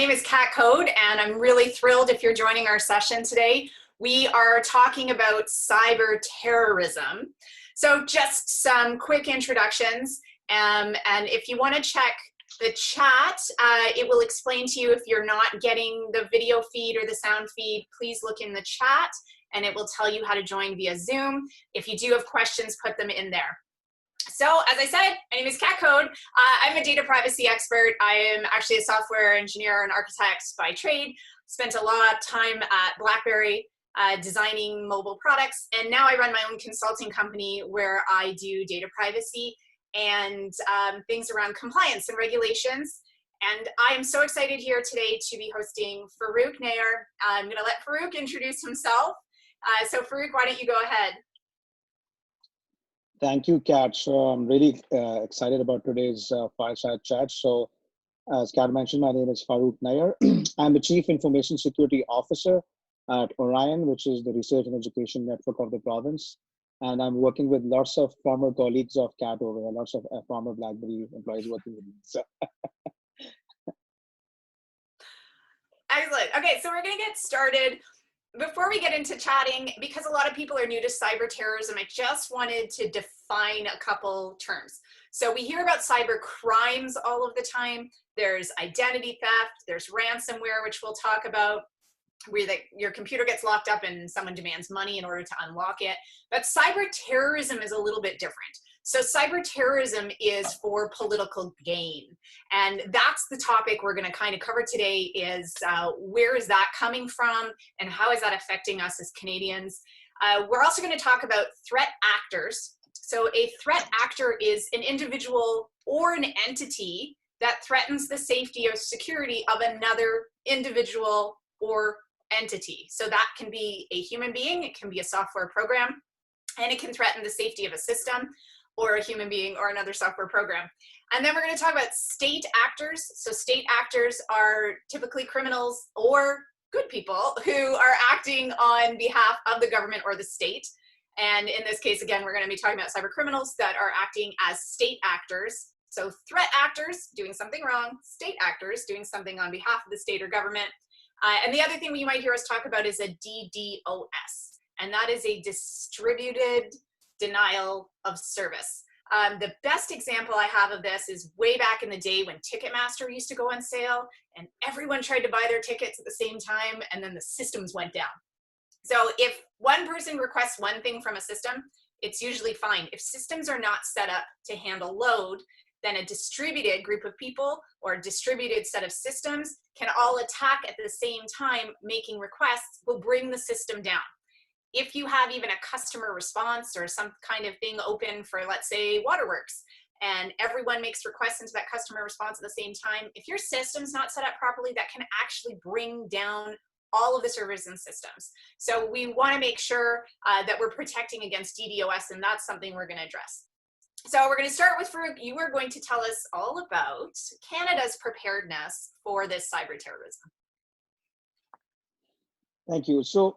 name is Coode, and I'm really thrilled if you're joining our session today. We are talking about cyber terrorism. So just some quick introductions, and if you want to check the chat, it will explain to you if you're not getting the video feed or the sound feed. Please look in the chat, and it will tell you how to join via Zoom. If you do have questions, put them in there. So as I said, my name is Coode. I'm a data privacy expert. I am actually a software engineer and architect by trade. Spent a lot of time at BlackBerry designing mobile products, and now I run my own consulting company where I do data privacy and things around compliance and regulations. And I am so excited here today to be hosting Farooq Naiyer. I'm going to let Farooq introduce himself. So Farooq, why don't you go ahead? Thank you, Kat. So I'm really excited about today's fireside chat. So as Kat mentioned, my name is Farooq Naiyer. I'm the Chief Information Security Officer at Orion, which is the research and education network of the province. And I'm working with lots of former colleagues of Kat over here, lots of former BlackBerry employees working with me. So. Excellent. Okay, so we're going to get started. Before we get into chatting, because a lot of people are new to cyber terrorism, I just wanted to define a couple terms. So we hear about cyber crimes all of the time. There's identity theft, there's ransomware, which we'll talk about, where your computer gets locked up and someone demands money in order to unlock it. But cyber terrorism is a little bit different. So cyber terrorism is for political gain. And that's the topic we're going to kind of cover today is where is that coming from and how is that affecting us as Canadians? We're also going to talk about threat actors. So a threat actor is an individual or an entity that threatens the safety or security of another individual or entity. So that can be a human being, it can be a software program, and it can threaten the safety of a system or a human being or another software program. And then we're going to talk about state actors. So state actors are typically criminals or good people who are acting on behalf of the government or the state. And in this case, again, we're going to be talking about cyber criminals that are acting as state actors. So threat actors doing something wrong, state actors doing something on behalf of the state or government. And the other thing you might hear us talk about is a DDoS, and that is a distributed denial of service. The best example I have of this is way back in the day when Ticketmaster used to go on sale and everyone tried to buy their tickets at the same time and then the systems went down. So if one person requests one thing from a system, it's usually fine. If systems are not set up to handle load, then a distributed group of people or a distributed set of systems can all attack at the same time, making requests will bring the system down. If you have even a customer response or some kind of thing open for, let's say, waterworks, and everyone makes requests into that customer response at the same time, if your system's not set up properly, that can actually bring down all of the servers and systems. So we want to make sure that we're protecting against DDoS, and that's something we're going to address. So we're going to start with Farooq. You are going to tell us all about Canada's preparedness for this cyber terrorism. Thank you. So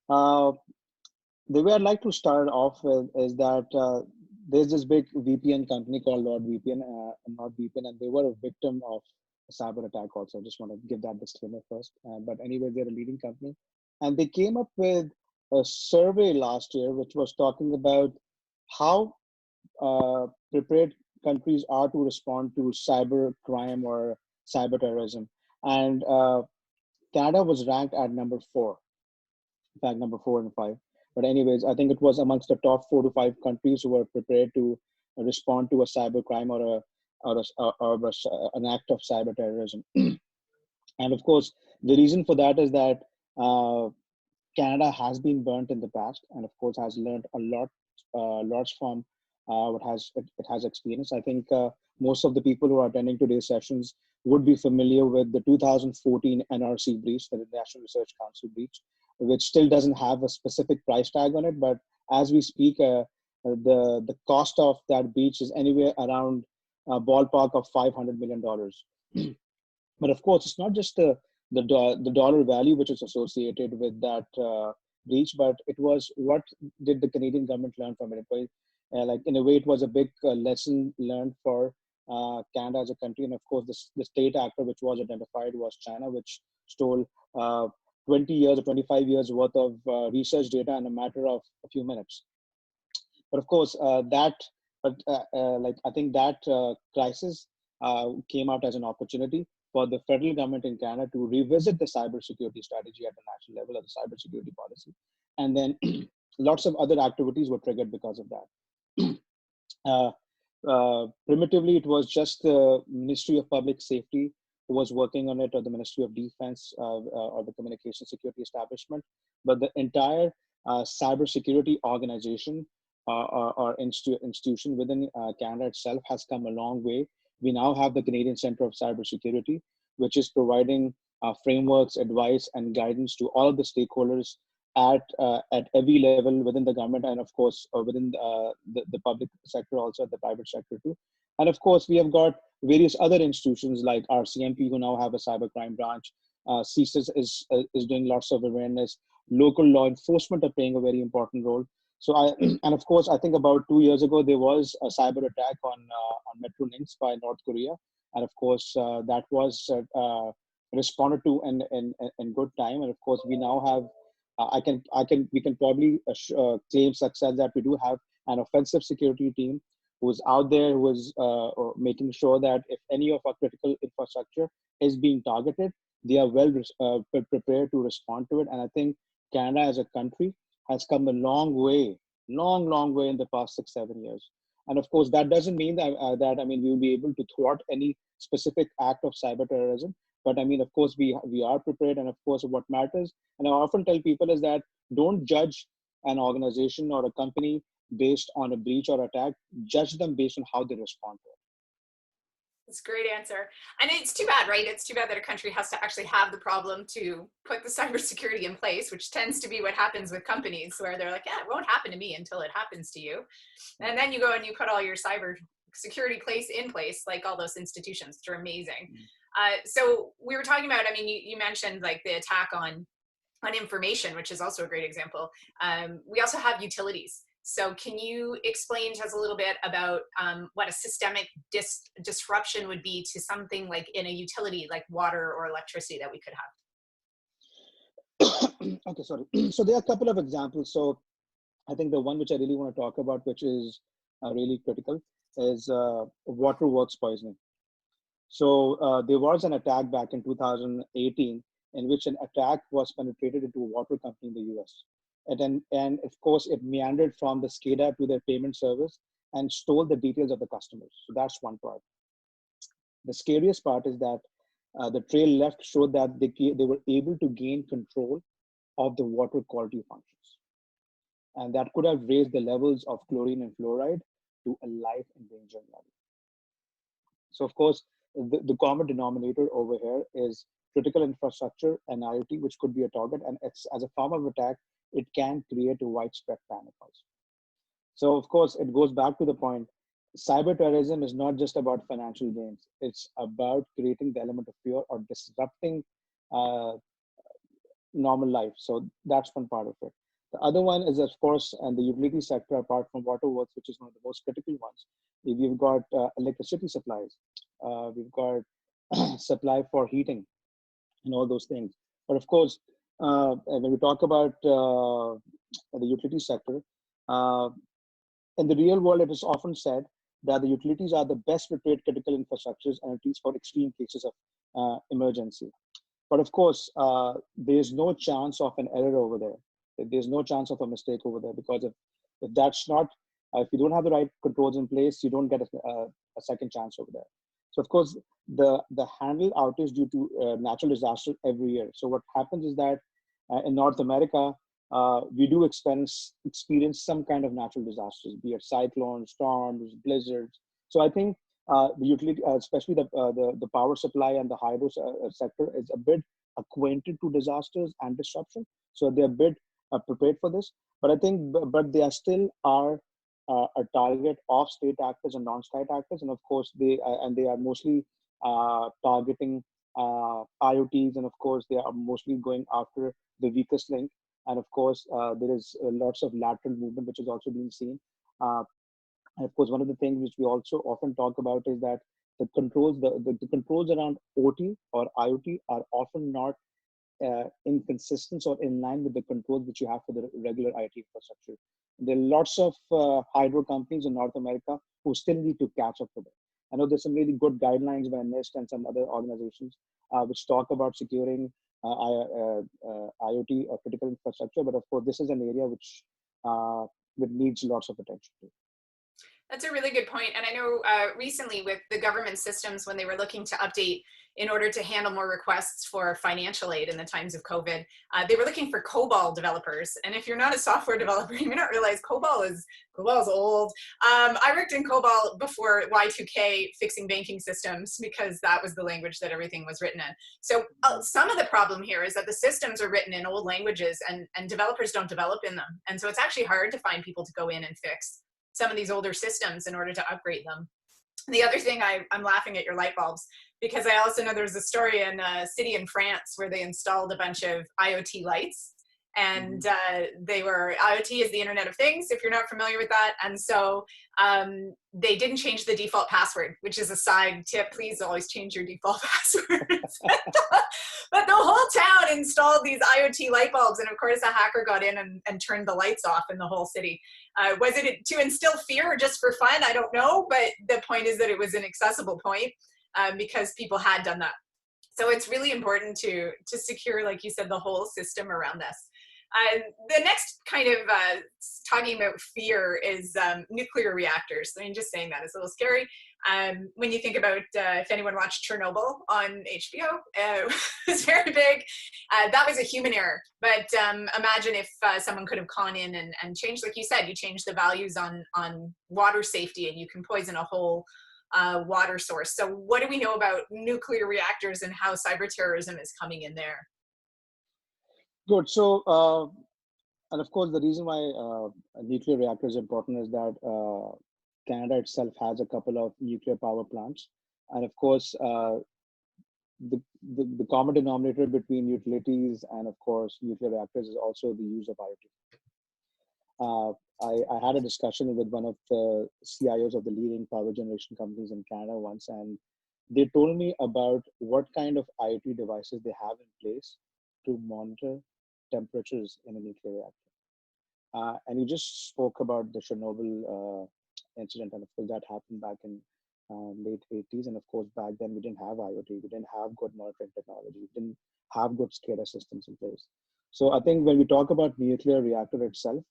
the way I'd like to start off with is that there's this big VPN company called NordVPN, and they were a victim of a cyber attack also. I just want to give that disclaimer first. But anyway, they're a leading company. And they came up with a survey last year, which was talking about how prepared countries are to respond to cyber crime or cyber terrorism. And Canada was ranked at number 4. In fact, number 4 and 5. But anyways, I think it was amongst the top 4 to 5 countries who were prepared to respond to a cyber crime or an act of cyber terrorism. And of course, the reason for that is that Canada has been burnt in the past, and of course has learned a lot, lots from what it has experienced. I think most of the people who are attending today's sessions would be familiar with the 2014 NRC breach, the National Research Council breach, which still doesn't have a specific price tag on it. But as we speak, the cost of that breach is anywhere around a ballpark of $500 million. But of course, it's not just the dollar value which is associated with that breach, but it was what did the Canadian government learn from it. Like in a way, it was a big lesson learned for Canada as a country. And of course, the state actor which was identified was China, which stole 20 years or 25 years worth of research data in a matter of a few minutes. But of course, I think that crisis came out as an opportunity for the federal government in Canada to revisit the cybersecurity strategy at the national level, of the cybersecurity policy. And then lots of other activities were triggered because of that. Primitively, it was just the Ministry of Public Safety who was working on it, or the Ministry of Defense, or the Communication Security Establishment. But the entire cybersecurity organization or institution within Canada itself has come a long way. We now have the Canadian Center of Cybersecurity, which is providing frameworks, advice, and guidance to all of the stakeholders at every level within the government, and of course within the public sector, also the private sector too. And of course, we have got various other institutions like RCMP, who now have a cybercrime branch. CSIS is doing lots of awareness. Local law enforcement are playing a very important role. So and of course, I think about 2 years ago, there was a cyber attack on Metrolinx by North Korea. And of course, that was responded to in good time. And of course, we now have, we can probably claim success that we do have an offensive security team who's out there, who is making sure that if any of our critical infrastructure is being targeted, they are well prepared to respond to it. And I think Canada as a country has come a long way in the past 6-7 years. And of course, that doesn't mean that, we'll be able to thwart any specific act of cyber terrorism. But I mean, of course, we are prepared. And of course, what matters, and I often tell people, is that don't judge an organization or a company based on a breach or attack. Judge them based on how they respond to it. That's a great answer. And it's too bad, right? It's too bad that a country has to actually have the problem to put the cybersecurity in place, which tends to be what happens with companies, where they're like, yeah, it won't happen to me until it happens to you. And then you go and you put all your cyber security in place, like all those institutions, which are amazing. So we were talking about, you mentioned like the attack on information, which is also a great example. We also have utilities. So can you explain to us a little bit about what a systemic disruption would be to something like in a utility, like water or electricity, that we could have? Okay, sorry. So there are a couple of examples. So I think the one which I really want to talk about, which is really critical, is waterworks poisoning. So there was an attack back in 2018 in which an attack was penetrated into a water company in the US. And of course, it meandered from the SCADA to their payment service and stole the details of the customers. So that's one part. The scariest part is that the trail left showed that they were able to gain control of the water quality functions. And that could have raised the levels of chlorine and fluoride to a life-endangering level. So of course, the common denominator over here is critical infrastructure and IoT, which could be a target. And it's, as a form of attack, it can create a widespread panic also. So of course, it goes back to the point, cyber terrorism is not just about financial gains. It's about creating the element of fear or disrupting normal life. So that's one part of it. The other one is, of course, and the utility sector, apart from waterworks, which is one of the most critical ones. We've got electricity supplies. We've got supply for heating and all those things. But of course, when we talk about the utility sector, in the real world, it is often said that the utilities are the best prepared critical infrastructures, and at least for extreme cases of emergency. But of course, there's no chance of an error over there. There's no chance of a mistake over there, because if that's not, if you don't have the right controls in place, you don't get a second chance over there. So of course, the handle outage due to natural disaster every year. So what happens is that in North America, we do experience some kind of natural disasters, be it cyclones, storms, blizzards. So I think the utility, especially the power supply and the hydro sector, is a bit acquainted to disasters and disruption. So they're a bit prepared for this. But I think, but they still are a target of state actors and non-state actors, and of course they are mostly targeting IoTs, and of course they are mostly going after the weakest link. And of course there is lots of lateral movement which is also being seen. And of course, one of the things which we also often talk about is that the controls around OT or IoT are often not inconsistent or in line with the controls which you have for the regular IT infrastructure. There are lots of hydro companies in North America who still need to catch up with it. I know there's some really good guidelines by NIST and some other organizations which talk about securing IoT or critical infrastructure, but of course, this is an area which needs lots of attention to. That's a really good point. And I know recently with the government systems, when they were looking to update in order to handle more requests for financial aid in the times of COVID, they were looking for COBOL developers. And if you're not a software developer, you may not realize COBOL is old. I worked in COBOL before Y2K fixing banking systems because that was the language that everything was written in. So some of the problem here is that the systems are written in old languages and developers don't develop in them. And so it's actually hard to find people to go in and fix some of these older systems in order to upgrade them. The other thing, I'm laughing at your light bulbs, because I also know there's a story in a city in France where they installed a bunch of IoT lights, and IoT is the Internet of Things, if you're not familiar with that. And so they didn't change the default password, which is a side tip. Please always change your default passwords. But the whole town installed these IoT light bulbs. And of course, a hacker got in and turned the lights off in the whole city. Was it to instill fear or just for fun? I don't know. But the point is that it was an accessible point because people had done that. So it's really important to secure, like you said, the whole system around this. The next kind of talking about fear is nuclear reactors. I mean, just saying that is a little scary. When you think about if anyone watched Chernobyl on HBO, it was very big. That was a human error. But imagine if someone could have gone in and changed, like you said, you change the values on water safety and you can poison a whole water source. So what do we know about nuclear reactors and how cyber terrorism is coming in there? Good. So, and of course, the reason why a nuclear reactor is important is that Canada itself has a couple of nuclear power plants. And of course, the common denominator between utilities and, of course, nuclear reactors is also the use of IoT. I had a discussion with one of the CIOs of the leading power generation companies in Canada once, and they told me about what kind of IoT devices they have in place to monitor temperatures in a nuclear reactor. And you just spoke about the Chernobyl incident, and of course that happened back in late 80s. And of course, back then we didn't have IoT, we didn't have good monitoring technology, we didn't have good SCADA systems in place. So I think when we talk about nuclear reactor itself,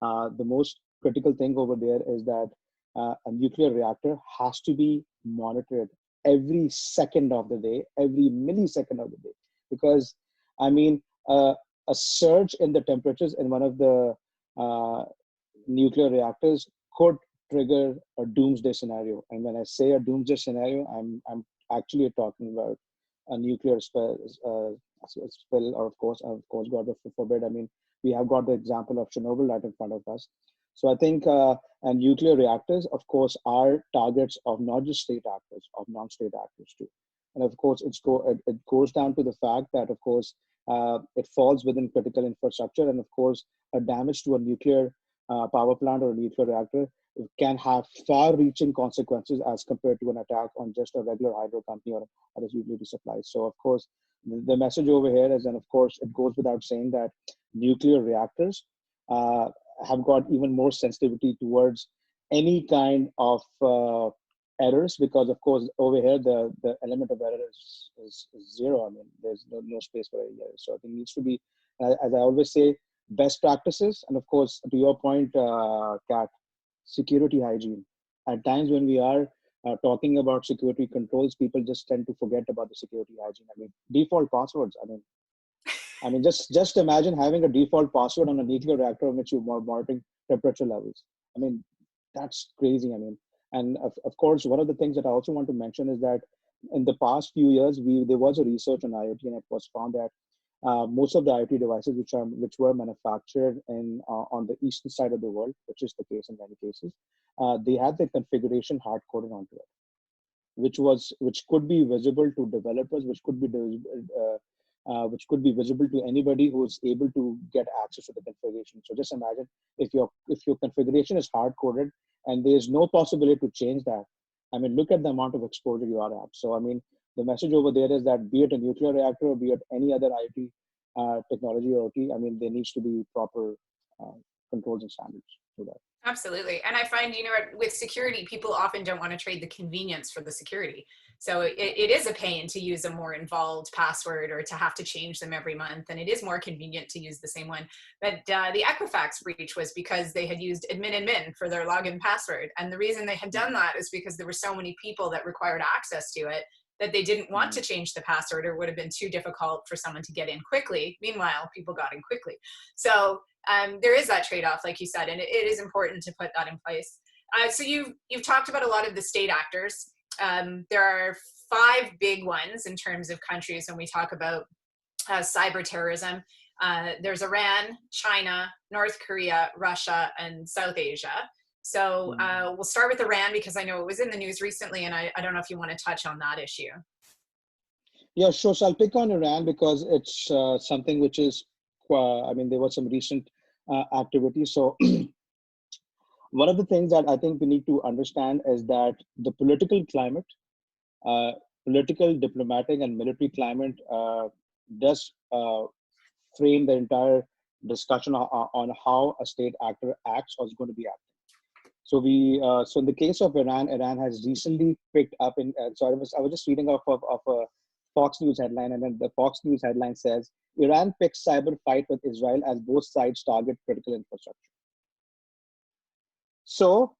the most critical thing over there is that a nuclear reactor has to be monitored every second of the day, every millisecond of the day, because I mean, a surge in the temperatures in one of the nuclear reactors could trigger a doomsday scenario. And when I say a doomsday scenario, I'm actually talking about a nuclear spill, or of course, God forbid. I mean, we have got the example of Chernobyl right in front of us. So I think, and nuclear reactors, of course, are targets of not just state actors, of non-state actors too. And of course, it goes down to the fact that, of course, it falls within critical infrastructure. And of course, a damage to a nuclear power plant or a nuclear reactor can have far-reaching consequences as compared to an attack on just a regular hydro company or other utility supplies. So of course, the message over here is, and of course, it goes without saying that nuclear reactors have got even more sensitivity towards any kind of errors, because of course over here the element of error is zero. I mean, there's no space for any error. So I think it needs to be, as I always say, best practices, and of course, to your point, Kat, security hygiene. At times when we are talking about security controls, people just tend to forget about the security hygiene. I mean, default passwords. I mean, just imagine having a default password on a nuclear reactor in which you're monitoring temperature levels. I mean, that's crazy. I mean, and of course, one of the things that I also want to mention is that in the past few years, there was a research on IoT, and it was found that most of the IoT devices which were manufactured on the eastern side of the world, which is the case in many cases, they had the configuration hard coded onto it, which could be visible to developers, which could be visible to anybody who's able to get access to the configuration. So just imagine if your configuration is hard coded and there's no possibility to change that. I mean, look at the amount of exposure you are at. So, I mean, the message over there is that be it a nuclear reactor or be it any other IoT technology or OT, I mean, there needs to be proper uh, controls and standards for that. Absolutely. And I find, you know, with security, people often don't want to trade the convenience for the security. So it is a pain to use a more involved password or to have to change them every month. And it is more convenient to use the same one. But the Equifax breach was because they had used admin for their login password. And the reason they had done that is because there were so many people that required access to it that they didn't want to change the password, or would have been too difficult for someone to get in quickly. Meanwhile, people got in quickly. So there is that trade-off, like you said, and it is important to put that in place. So you've talked about a lot of the state actors. There are 5 big ones in terms of countries when we talk about cyber terrorism. There's Iran, China, North Korea, Russia, and South Asia. So we'll start with Iran because I know it was in the news recently, and I don't know if you want to touch on that issue. Yeah, sure. So I'll pick on Iran because it's something which is, I mean, there was some recent activity. So one of the things that I think we need to understand is that the political climate, political, diplomatic, and military climate does frame the entire discussion on how a state actor acts or is going to be acting. So so in the case of Iran, Iran has recently picked up in. So I was just reading off of a Fox News headline, and then the Fox News headline says Iran picks cyber fight with Israel as both sides target critical infrastructure. So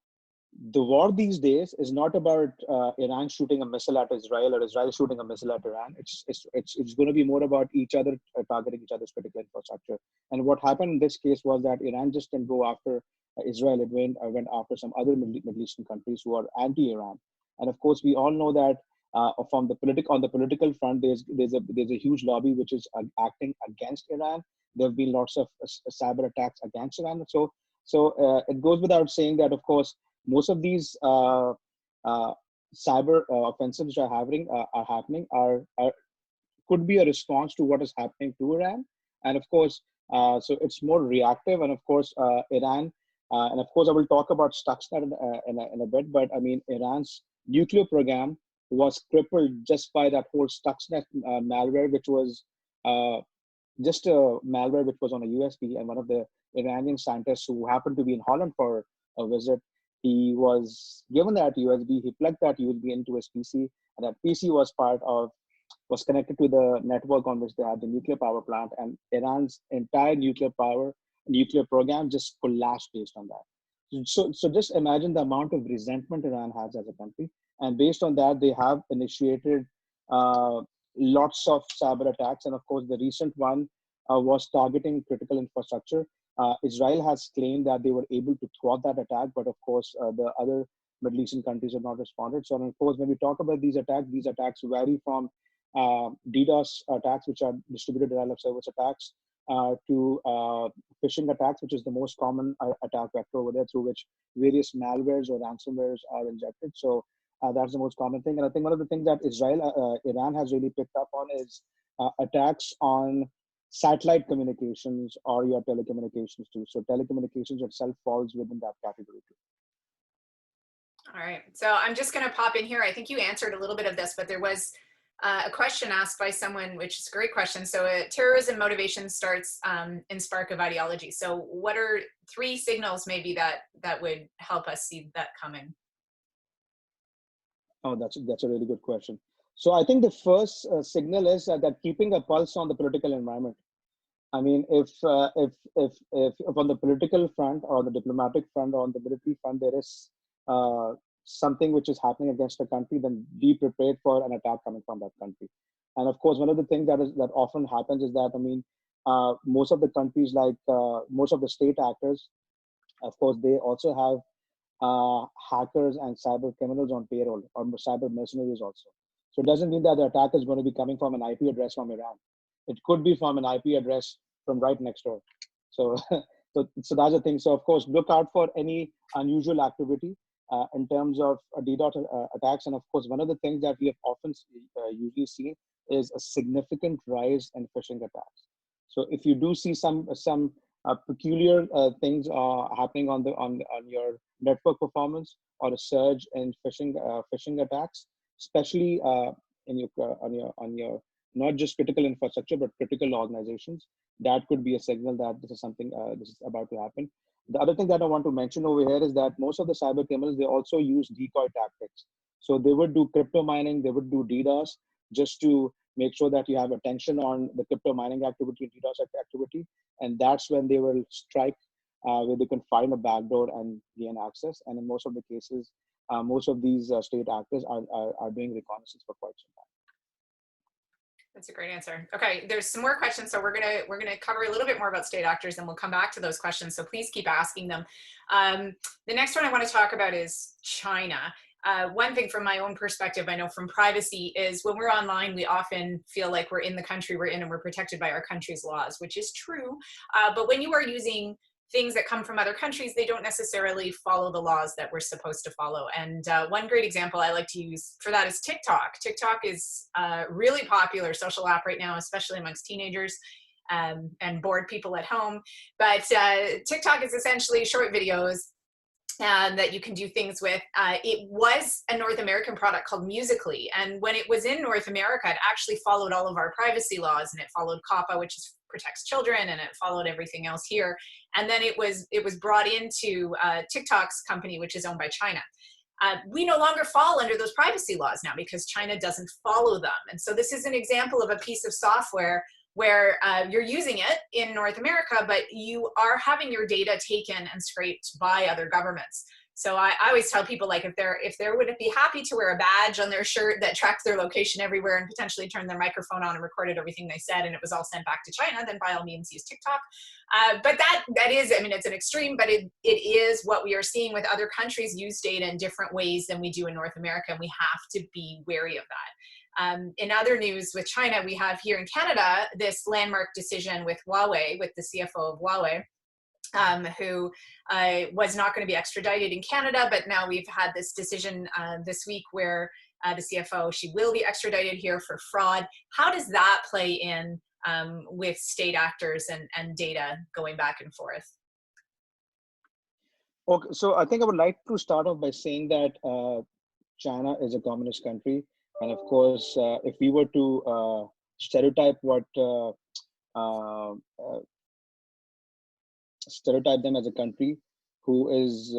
the war these days is not about Iran shooting a missile at Israel or Israel shooting a missile at Iran. It's going to be more about each other targeting each other's critical infrastructure. And what happened in this case was that Iran just didn't go after Israel. It went after some other Middle Eastern countries who are anti-Iran. And of course, we all know that on the political front, there's a huge lobby which is acting against Iran. There have been lots of cyber attacks against Iran. So it goes without saying that, of course, most of these cyber offensives which are happening could be a response to what is happening to Iran, and of course, so it's more reactive. And of course, Iran, and of course, I will talk about Stuxnet in a bit. But I mean, Iran's nuclear program was crippled just by that whole Stuxnet malware, which was just a malware which was on a USB, and one of the Iranian scientists who happened to be in Holland for a visit, he was given that USB, he plugged that USB into his PC, and that PC was connected to the network on which they had the nuclear power plant, and Iran's entire nuclear program just collapsed based on that. So just imagine the amount of resentment Iran has as a country, and based on that, they have initiated lots of cyber attacks, and of course, the recent one was targeting critical infrastructure. Israel has claimed that they were able to thwart that attack, but of course, the other Middle Eastern countries have not responded. So, of course, when we talk about these attacks vary from DDoS attacks, which are distributed denial of service attacks, to phishing attacks, which is the most common attack vector over there, through which various malwares or ransomwares are injected. So that's the most common thing. And I think one of the things that Iran has really picked up on is attacks on satellite communications or your telecommunications too. So telecommunications itself falls within that category too. All right, so I'm just going to pop in here. I think you answered a little bit of this, but there was a question asked by someone, which is a great question. So terrorism motivation starts in spark of ideology. So what are 3 signals maybe that would help us see that coming? Oh, that's a really good question. So I think the first signal is that keeping a pulse on the political environment. I mean, if on the political front or the diplomatic front or on the military front there is something which is happening against a country, then be prepared for an attack coming from that country. And of course, one of the things that often happens is that, I mean, most of the countries, like most of the state actors, of course, they also have hackers and cyber criminals on payroll, or cyber mercenaries also. So it doesn't mean that the attack is going to be coming from an IP address from Iran. It could be from an IP address from right next door. So, so that's the thing. So of course, look out for any unusual activity in terms of DDoS attacks. And of course, one of the things that we have often usually seen is a significant rise in phishing attacks. So if you do see some peculiar things are happening on on your network performance, or a surge in phishing attacks, especially in your on your not just critical infrastructure but critical organizations. That could be a signal that this is something this is about to happen. The other thing that I want to mention over here is that most of the cyber criminals, they also use decoy tactics. So they would do crypto mining, they would do DDoS, just to make sure that you have attention on the crypto mining activity, DDoS activity, and that's when they will strike, where they can find a backdoor and gain access. And in most of the cases, most of these state actors are doing reconnaissance for quite some time. That's a great answer. Okay, there's some more questions, so we're gonna cover a little bit more about state actors, and we'll come back to those questions. So please keep asking them. The next one I want to talk about is China. One thing from my own perspective, I know from privacy, is when we're online, we often feel like we're in the country we're in and we're protected by our country's laws, which is true. But when you are using things that come from other countries, they don't necessarily follow the laws that we're supposed to follow. And one great example I like to use for that is TikTok. TikTok is a really popular social app right now, especially amongst teenagers and bored people at home. But TikTok is essentially short videos that you can do things with. It was a North American product called Musical.ly, and when it was in North America, it actually followed all of our privacy laws, and it followed COPPA, which protects children, and it followed everything else here. And then it was brought into TikTok's company, which is owned by China. We no longer fall under those privacy laws now because China doesn't follow them. And so this is an example of a piece of software where you're using it in North America, but you are having your data taken and scraped by other governments. So I always tell people, like, if they would be happy to wear a badge on their shirt that tracks their location everywhere and potentially turn their microphone on and recorded everything they said, and it was all sent back to China, then by all means use TikTok. But that is, I mean, it's an extreme, but it is what we are seeing with other countries use data in different ways than we do in North America, and we have to be wary of that. In other news with China, we have here in Canada this landmark decision with Huawei, with the CFO of Huawei, who was not going to be extradited in Canada, but now we've had this decision this week where the CFO, she will be extradited here for fraud. How does that play in with state actors and data going back and forth? Okay, so I think I would like to start off by saying that China is a communist country. And of course, if we were to stereotype stereotype them as a country who is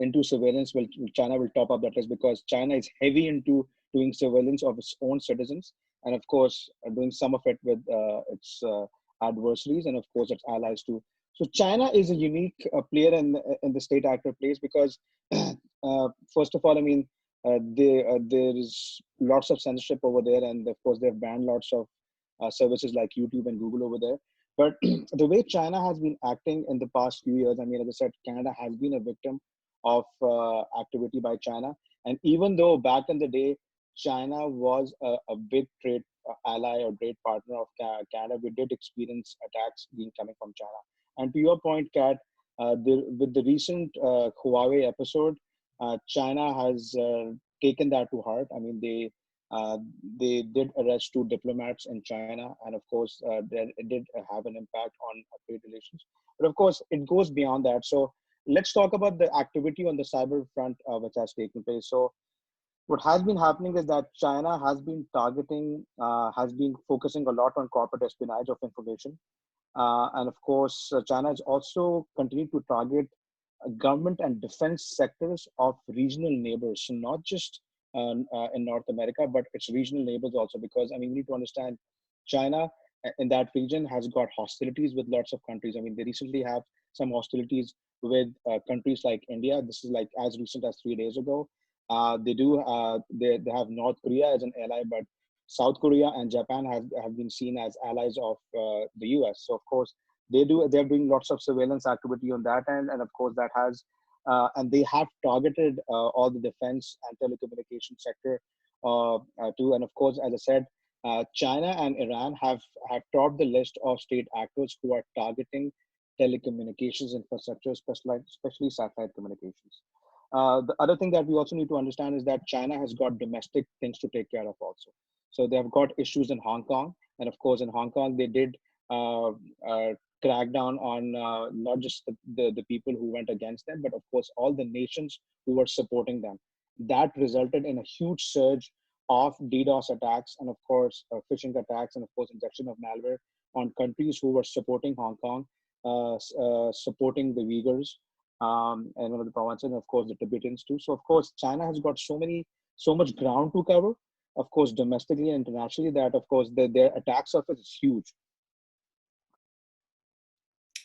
into surveillance, well, China will top up that list, because China is heavy into doing surveillance of its own citizens, and of course doing some of it with its adversaries, and of course its allies too. So China is a unique player in the state actor place, because first of all, I mean, there is lots of censorship over there, and of course they've banned lots of services like YouTube and Google over there. But the way China has been acting in the past few years, I mean, as I said, Canada has been a victim of activity by China. And even though back in the day, China was a big trade ally or trade partner of Canada, we did experience attacks being coming from China. And to your point, Kat, with the recent Huawei episode, China has taken that to heart. I mean, they did arrest 2 diplomats in China, and of course, it did have an impact on trade relations. But of course, it goes beyond that. So let's talk about the activity on the cyber front which has taken place. So what has been happening is that China has been has been focusing a lot on corporate espionage of information. And of course, China has also continued to target government and defense sectors of regional neighbors. So not just in North America, but its regional neighbors also, because I mean, we need to understand China in that region has got hostilities with lots of countries. I mean, they recently have some hostilities with countries like India. This is like as recent as 3 days ago. They have North Korea as an ally, but South Korea and Japan have been seen as allies of the US. So of course they're doing lots of surveillance activity on that end, and of course that has and they have targeted all the defense and telecommunication sector too. And of course, as I said, China and Iran have topped the list of state actors who are targeting telecommunications infrastructure, especially satellite communications. The other thing that we also need to understand is that China has got domestic things to take care of also. So they have got issues in Hong Kong, and of course in Hong Kong they did uh, crack down on not just the people who went against them, but of course all the nations who were supporting them. That resulted in a huge surge of DDoS attacks and of course phishing attacks and of course injection of malware on countries who were supporting Hong Kong, supporting the Uyghurs, and one of the provinces, and of course the Tibetans too. So of course China has got so much ground to cover, of course domestically and internationally, that of course their attack surface is huge.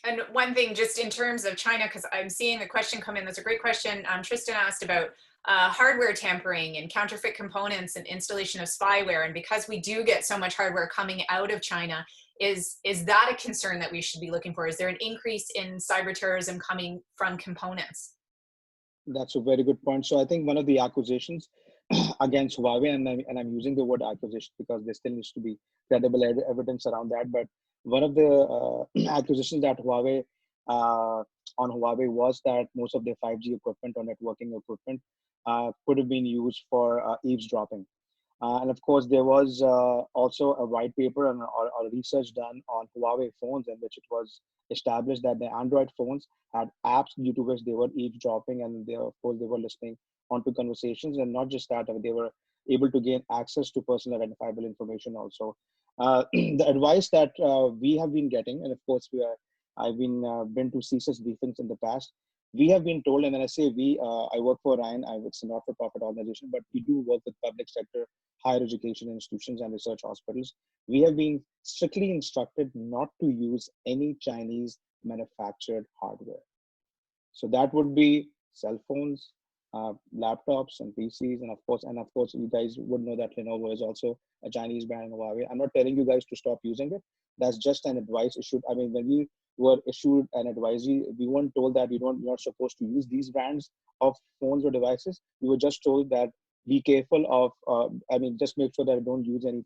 And one thing, just in terms of China, because I'm seeing a question come in, that's a great question. Tristan asked about hardware tampering and counterfeit components and installation of spyware. And because we do get so much hardware coming out of China, is that a concern that we should be looking for? Is there an increase in cyber terrorism coming from components? That's a very good point. So I think one of the accusations against Huawei, and I'm using the word accusation because there still needs to be credible evidence around that. But one of the accusations that Huawei on Huawei was that most of their 5G equipment or networking equipment could have been used for eavesdropping. And of course, there was also a white paper and or research done on Huawei phones in which it was established that the Android phones had apps due to which they were eavesdropping, and they, of course, they were listening onto conversations. And not just that, they were able to gain access to personal identifiable information also. The advice that we have been getting, and of course, I've been to CSIS briefings in the past. We have been told, and when I say we, I work for Ryan. It's a not-for-profit organization, but we do work with public sector higher education institutions and research hospitals. We have been strictly instructed not to use any Chinese manufactured hardware. So that would be cell phones, laptops, and PCs, and of course, you guys would know that Lenovo is also a Chinese brand in Huawei. I'm not telling you guys to stop using it. That's just an advice issued. I mean, when we were issued an advisory, we weren't told that you're not supposed to use these brands of phones or devices. We were just told that be careful of, just make sure that you don't use any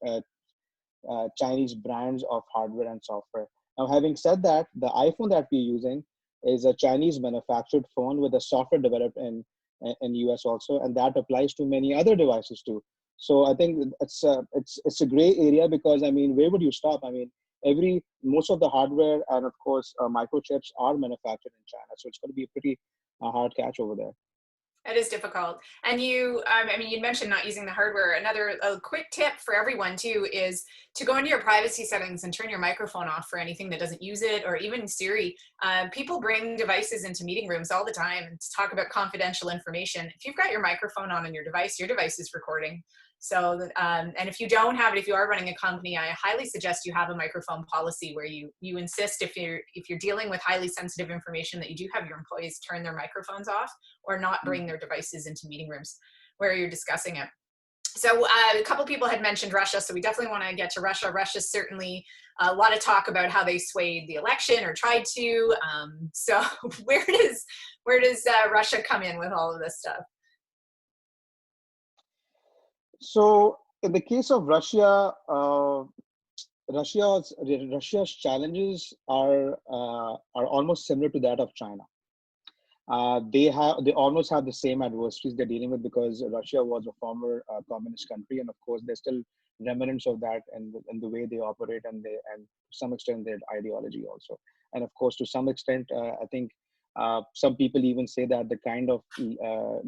uh, Chinese brands of hardware and software. Now, having said that, the iPhone that we're using is a Chinese manufactured phone with a software developed in US also, and that applies to many other devices too. So I think it's a gray area because I mean, where would you stop? I mean, most of the hardware and of course microchips are manufactured in China, so it's going to be a pretty hard catch over there. That is difficult. And you mentioned not using the hardware. A quick tip for everyone too is to go into your privacy settings and turn your microphone off for anything that doesn't use it, or even Siri. People bring devices into meeting rooms all the time to talk about confidential information. If you've got your microphone on your device is recording. So, and if you don't have it, if you are running a company, I highly suggest you have a microphone policy where you insist if you're dealing with highly sensitive information that you do have your employees turn their microphones off or not bring their devices into meeting rooms where you're discussing it. So a couple people had mentioned Russia, so we definitely want to get to Russia. Russia's certainly a lot of talk about how they swayed the election or tried to. So where does Russia come in with all of this stuff? So in the case of Russia, Russia's challenges are almost similar to that of China. They almost have the same adversaries they're dealing with because Russia was a former communist country, and of course there's still remnants of that and the way they operate and to some extent their ideology also. And of course, to some extent, I think some people even say that the kind of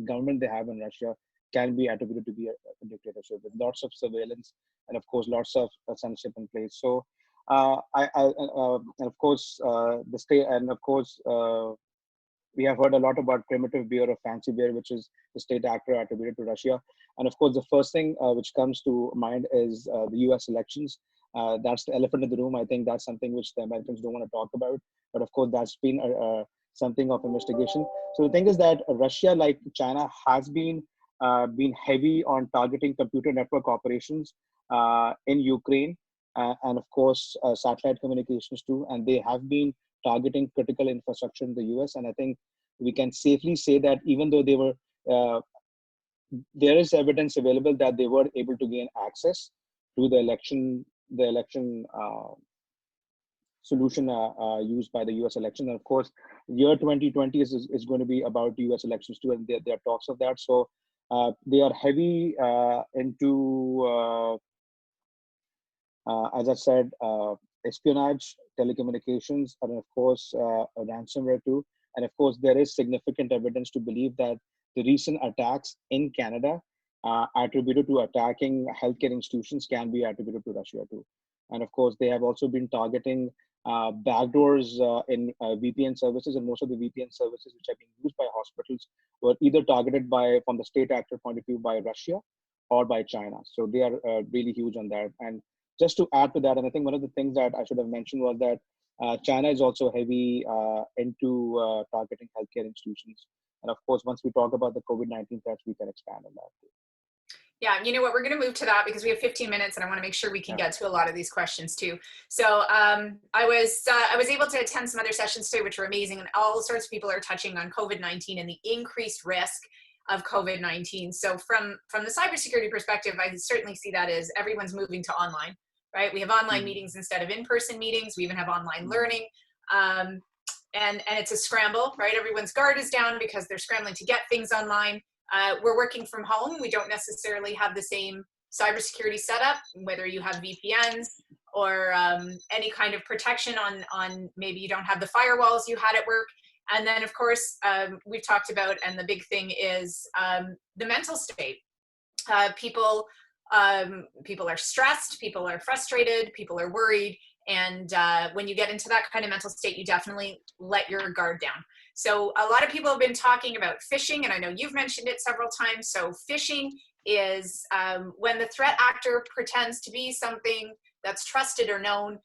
government they have in Russia can be attributed to be a dictatorship with lots of surveillance and of course lots of censorship in place. So and of course the state, and of course we have heard a lot about primitive bear or fancy bear, which is the state actor attributed to Russia. And of course, the first thing which comes to mind is the US elections. That's the elephant in the room. I think that's something which the Americans don't want to talk about. But of course, that's been something of investigation. So the thing is that Russia, like China, has been heavy on targeting computer network operations in Ukraine, and of course, satellite communications too. And they have been targeting critical infrastructure in the US. And I think we can safely say that even though they were, there is evidence available that they were able to gain access to the election solution used by the US election. And of course, year 2020 is going to be about US elections too, and there are talks of that. So they are heavy into, as I said, espionage, telecommunications, and of course, ransomware too. And of course, there is significant evidence to believe that the recent attacks in Canada attributed to attacking healthcare institutions can be attributed to Russia too. And of course, they have also been targeting backdoors in VPN services, and most of the VPN services which have been used by hospitals were either targeted by, from the state actor point of view, by Russia or by China. So they are really huge on that. And just to add to that, and I think one of the things that I should have mentioned was that China is also heavy into targeting healthcare institutions. And of course, once we talk about the COVID-19 threats, we can expand on that too. Yeah, you know what, we're going to move to that because we have 15 minutes and I want to make sure we can get to a lot of these questions too. So I was able to attend some other sessions today, which were amazing. And all sorts of people are touching on COVID-19 and the increased risk of COVID-19. So from the cybersecurity perspective, I certainly see that as everyone's moving to online, right? We have online meetings instead of in-person meetings. We even have online learning. And it's a scramble, right? Everyone's guard is down because they're scrambling to get things online. We're working from home. We don't necessarily have the same cybersecurity setup, whether you have VPNs or any kind of protection on maybe you don't have the firewalls you had at work. And then of course, we've talked about, and the big thing is the mental state. People are stressed, people are frustrated, people are worried. And when you get into that kind of mental state, you definitely let your guard down. So a lot of people have been talking about phishing, and I know you've mentioned it several times. So phishing is when the threat actor pretends to be something that's trusted or known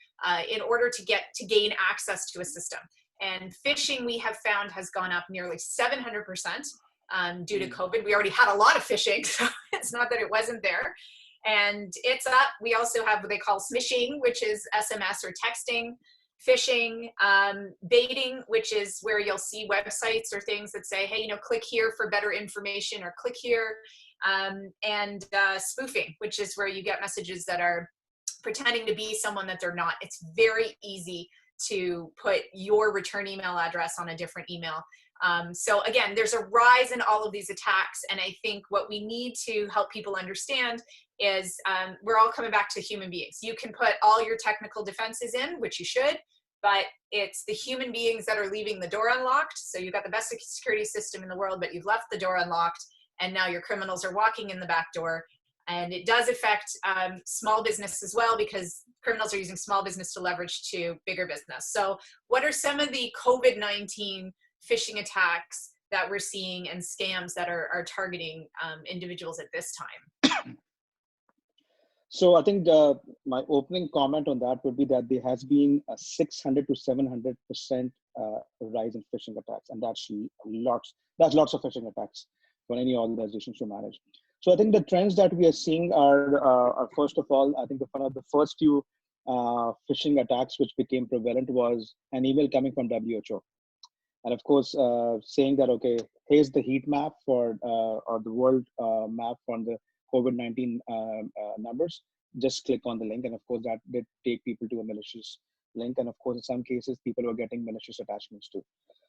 in order to gain access to a system. And phishing, we have found, has gone up nearly 700% due to COVID. We already had a lot of phishing, so it's not that it wasn't there. And it's up. We also have what they call smishing, which is SMS or texting. Phishing, baiting, which is where you'll see websites or things that say, hey, click here for better information, or click here. And spoofing, which is where you get messages that are pretending to be someone that they're not. It's very easy to put your return email address on a different email. So again, there's a rise in all of these attacks. And I think what we need to help people understand is we're all coming back to human beings. You can put all your technical defenses in, which you should, but it's the human beings that are leaving the door unlocked. So you've got the best security system in the world, but you've left the door unlocked, and now your criminals are walking in the back door. And it does affect small business as well, because criminals are using small business to leverage to bigger business. So what are some of the COVID-19 phishing attacks that we're seeing and scams that are targeting individuals at this time? So I think my opening comment on that would be that there has been a 600 to 700% rise in phishing attacks, and that's lots of phishing attacks for any organization to manage. So I think the trends that we are seeing are first of all, I think one of the first few phishing attacks which became prevalent was an email coming from WHO. And of course, saying that, okay, here's the heat map for, or the world map from the COVID-19 numbers, just click on the link. And of course, that did take people to a malicious link. And of course, in some cases, people were getting malicious attachments too.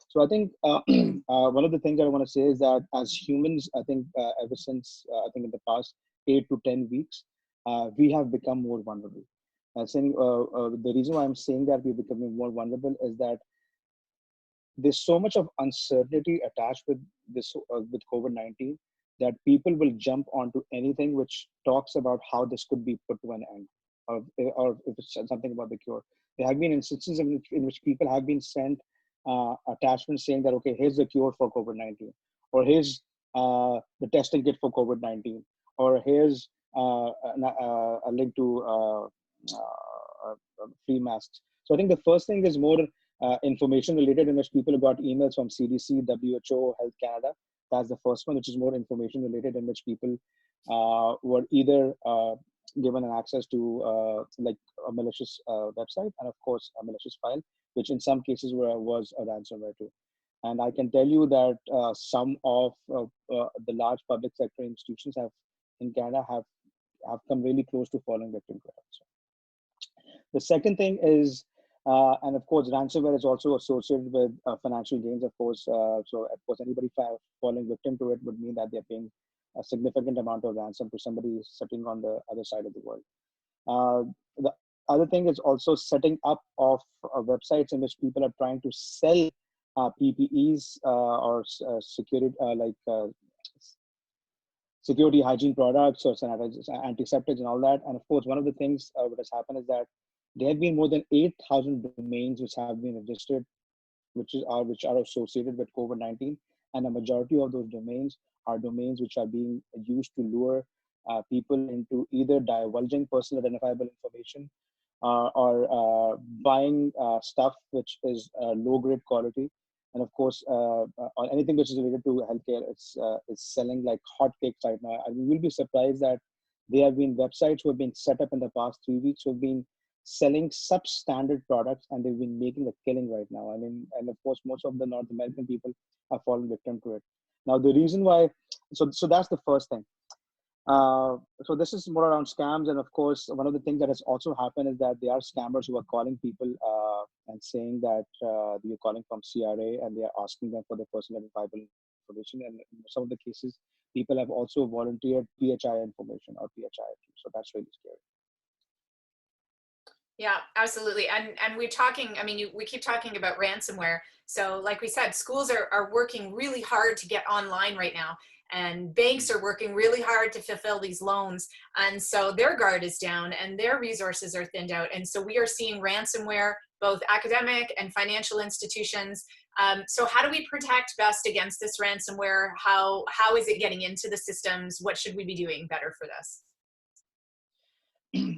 So I think one of the things that I want to say is that as humans, I think ever since, I think in the past 8 to 10 weeks, we have become more vulnerable. I think the reason why I'm saying that we're becoming more vulnerable is that there's so much of uncertainty attached with this, with COVID-19, that people will jump onto anything which talks about how this could be put to an end, or if it's something about the cure. There have been instances in which people have been sent attachments saying that, okay, here's the cure for COVID-19, or here's the testing kit for COVID-19, or here's a link to free masks. So I think the first thing is more information related, in which people got emails from CDC, WHO, Health Canada. That's the first one, which is more information related, in which people were either given an access to like a malicious website, and of course a malicious file, which in some cases was a ransomware too. And I can tell you that some of the large public sector institutions in Canada have come really close to falling victim to it. So the second thing is, and of course, ransomware is also associated with financial gains, of course. So of course, anybody falling victim to it would mean that they're paying a significant amount of ransom to somebody sitting on the other side of the world. The other thing is also setting up of websites in which people are trying to sell PPEs or security security hygiene products or antiseptics and all that. And of course, one of the things what has happened is that there have been more than 8,000 domains which have been registered, which are associated with COVID-19, and a majority of those domains are domains which are being used to lure people into either divulging personal identifiable information or buying stuff which is low grade quality. And of course, anything which is related to healthcare, it's selling like hotcakes right now. I mean, you'll be surprised that there have been websites who have been set up in the past 3 weeks who have been selling substandard products, and they've been making a killing right now. I mean, and of course, most of the North American people have fallen victim to it. Now, the reason why, so that's the first thing. So this is more around scams, and of course, one of the things that has also happened is that there are scammers who are calling people and saying that you're calling from CRA, and they are asking them for their personal identifiable information. And in some of the cases, people have also volunteered PHI information or PHI. So that's really scary. Yeah, absolutely. And we're talking, I mean, we keep talking about ransomware. So like we said, schools are working really hard to get online right now. And banks are working really hard to fulfill these loans. And so their guard is down and their resources are thinned out. And so we are seeing ransomware, both academic and financial institutions. So how do we protect best against this ransomware? How is it getting into the systems? What should we be doing better for this?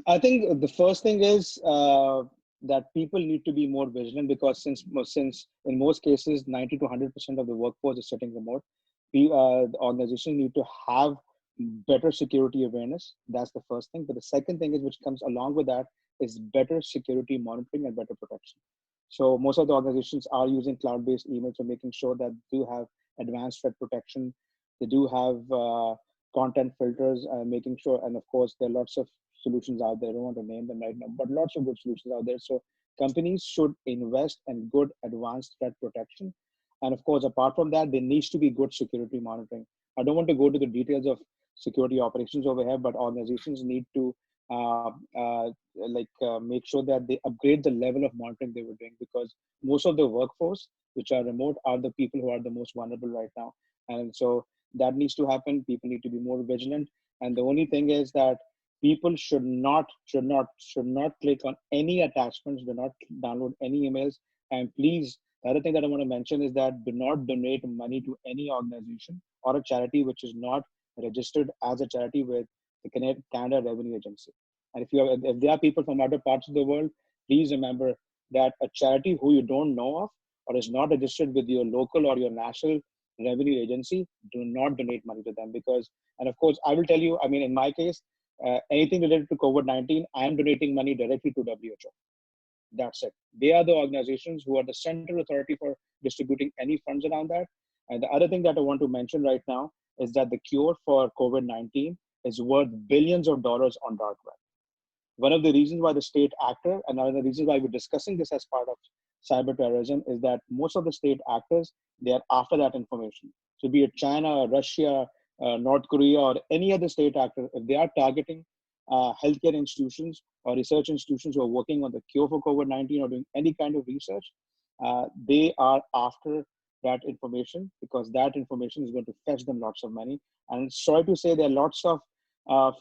I think the first thing is that people need to be more vigilant, because since in most cases 90 to 100% of the workforce is sitting remote, the organizations need to have better security awareness. That's the first thing. But the second thing is, which comes along with that, is better security monitoring and better protection. So most of the organizations are using cloud-based emails for making sure that they do have advanced threat protection. They do have content filters, making sure, and of course, there are lots of solutions out there. I don't want to name them right now, but lots of good solutions out there. So companies should invest in good advanced threat protection. And of course, apart from that, there needs to be good security monitoring. I don't want to go to the details of security operations over here, but organizations need to make sure that they upgrade the level of monitoring they were doing, because most of the workforce which are remote are the people who are the most vulnerable right now. And so that needs to happen. People need to be more vigilant. And the only thing is that people should not click on any attachments, do not download any emails. And please, the other thing that I want to mention is that do not donate money to any organization or a charity which is not registered as a charity with the Canada Revenue Agency. And if there are people from other parts of the world, please remember that a charity who you don't know of or is not registered with your local or your national revenue agency, do not donate money to them. Because, and of course, I will tell you, I mean, in my case, anything related to COVID-19, I am donating money directly to WHO. That's it. They are the organizations who are the central authority for distributing any funds around that. And the other thing that I want to mention right now is that the cure for COVID-19 is worth billions of dollars on dark web. One of the reasons why the state actor, and one of the reasons why we're discussing this as part of cyber terrorism, is that most of the state actors, they are after that information. So be it China, Russia, North Korea, or any other state actor, if they are targeting healthcare institutions or research institutions who are working on the cure for COVID-19 or doing any kind of research, they are after that information, because that information is going to fetch them lots of money. And sorry to say, there are lots of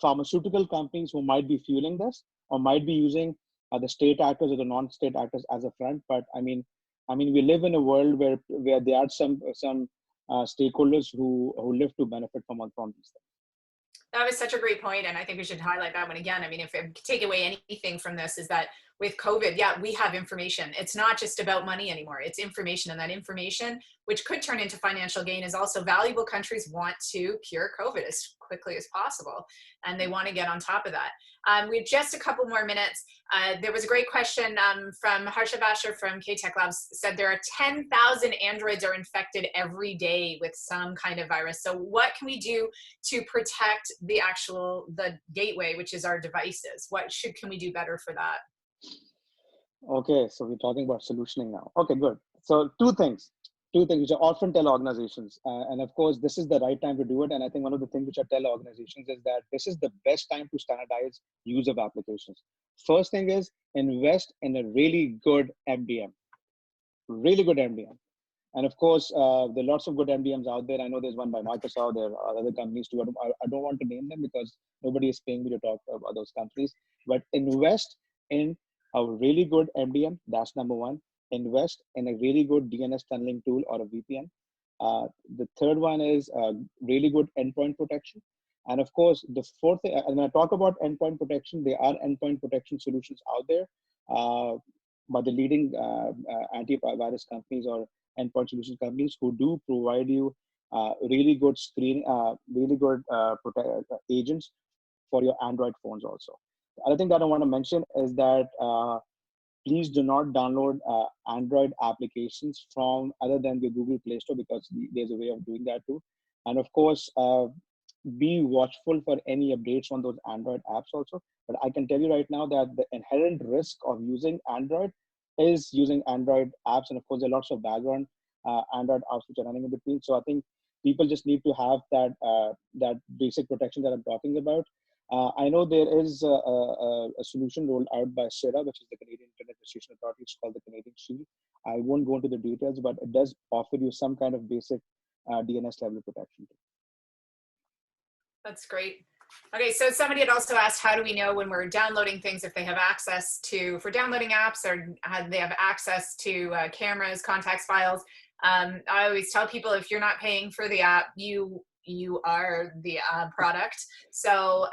pharmaceutical companies who might be fueling this or might be using the state actors or the non-state actors as a front. But I mean, we live in a world where there are some stakeholders who live to benefit from these things. That was such a great point, and I think we should highlight that one again. I mean, if I take away anything from this, is that with COVID, yeah, we have information. It's not just about money anymore. It's information, and that information, which could turn into financial gain, is also valuable. Countries want to cure COVID as quickly as possible, and they want to get on top of that. We have just a couple more minutes. There was a great question from Harsha Basher from K-Tech Labs, said there are 10,000 Androids are infected every day with some kind of virus. So what can we do to protect the gateway, which is our devices? Can we do better for that? Okay, so we're talking about solutioning now. Okay, good. So two things which I often tell organizations, and of course, this is the right time to do it. And I think one of the things which I tell organizations is that this is the best time to standardize use of applications. First thing is invest in a really good MDM, really good MDM. And of course, there are lots of good MDMs out there. I know there's one by Microsoft. There are other companies too. I don't want to name them because nobody is paying me to talk about those companies. But invest in a really good MDM. That's number one. Invest in a really good DNS tunneling tool or a VPN. The third one is really good endpoint protection. And of course, the fourth thing, and when I talk about endpoint protection, there are endpoint protection solutions out there by the leading antivirus companies or endpoint solution companies who do provide you really good really good agents for your Android phones also. The other thing that I want to mention is that please do not download Android applications from other than the Google Play Store, because there's a way of doing that too. And of course, be watchful for any updates on those Android apps also. But I can tell you right now that the inherent risk of using Android is using Android apps. And of course, there are lots of background Android apps which are running in between. So I think people just need to have that basic protection that I'm talking about. I know there is a solution rolled out by CIRA, which is the Canadian Internet Restriction Authority. It's called the Canadian Shield. I won't go into the details, but it does offer you some kind of basic DNS level protection. That's great. Okay, so somebody had also asked, how do we know when we're downloading things, if they have access to, for downloading apps, or they have access to cameras, contacts, files? I always tell people, if you're not paying for the app, you are the product. So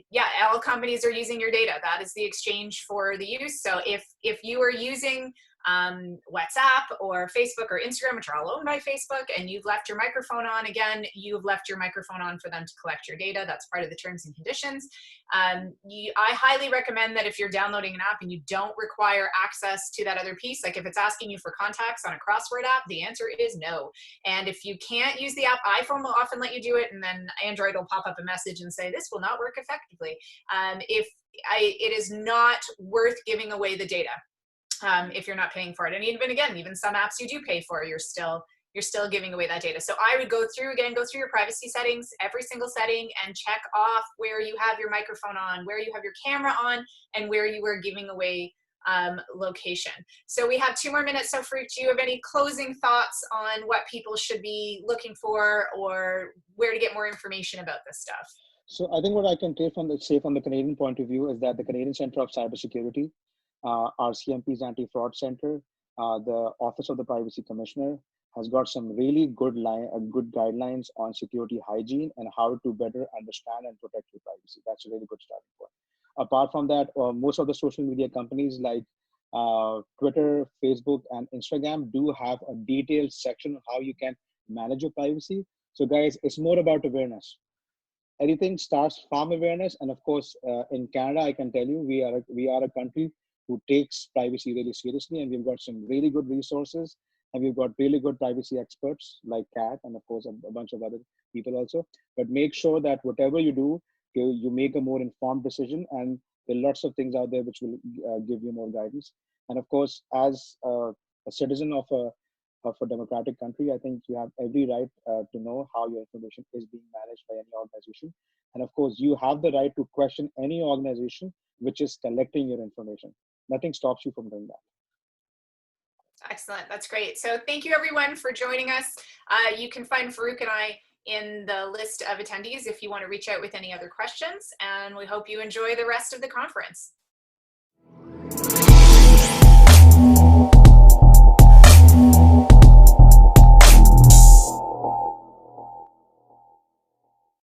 yeah, all companies are using your data. That is the exchange for the use. So if you are using WhatsApp or Facebook or Instagram, which are all owned by Facebook, and you've left your microphone on, again, you've left your microphone on for them to collect your data. That's part of the terms and conditions. I highly recommend that if you're downloading an app and you don't require access to that other piece, like if it's asking you for contacts on a crossword app, the answer is no. And if you can't use the app, iPhone will often let you do it, and then Android will pop up a message and say, this will not work effectively. It is not worth giving away the data. If you're not paying for it. And even some apps you do pay for, you're still giving away that data. So I would go through your privacy settings, every single setting, and check off where you have your microphone on, where you have your camera on, and where you are giving away location. So we have 2 more minutes. So Farooq, do you have any closing thoughts on what people should be looking for, or where to get more information about this stuff? So I think what I can say from the Canadian point of view is that the Canadian Centre of Cybersecurity, RCMP's Anti-Fraud Center, the Office of the Privacy Commissioner, has got some really good guidelines on security hygiene and how to better understand and protect your privacy. That's a really good starting point. Apart from that, most of the social media companies like Twitter, Facebook, and Instagram do have a detailed section on how you can manage your privacy. So guys, it's more about awareness. Everything starts from awareness. And of course, in Canada, I can tell you, we are a country who takes privacy really seriously, and we've got some really good resources, and we've got really good privacy experts like Kat, and of course a bunch of other people also. But make sure that whatever you do, you make a more informed decision, and there are lots of things out there which will give you more guidance. And of course, as a citizen of a democratic country, I think you have every right to know how your information is being managed by any organization. And of course, you have the right to question any organization which is collecting your information. Nothing stops you from doing that. Excellent. That's great. So thank you everyone for joining us. You can find Farooq and I in the list of attendees if you want to reach out with any other questions, and we hope you enjoy the rest of the conference.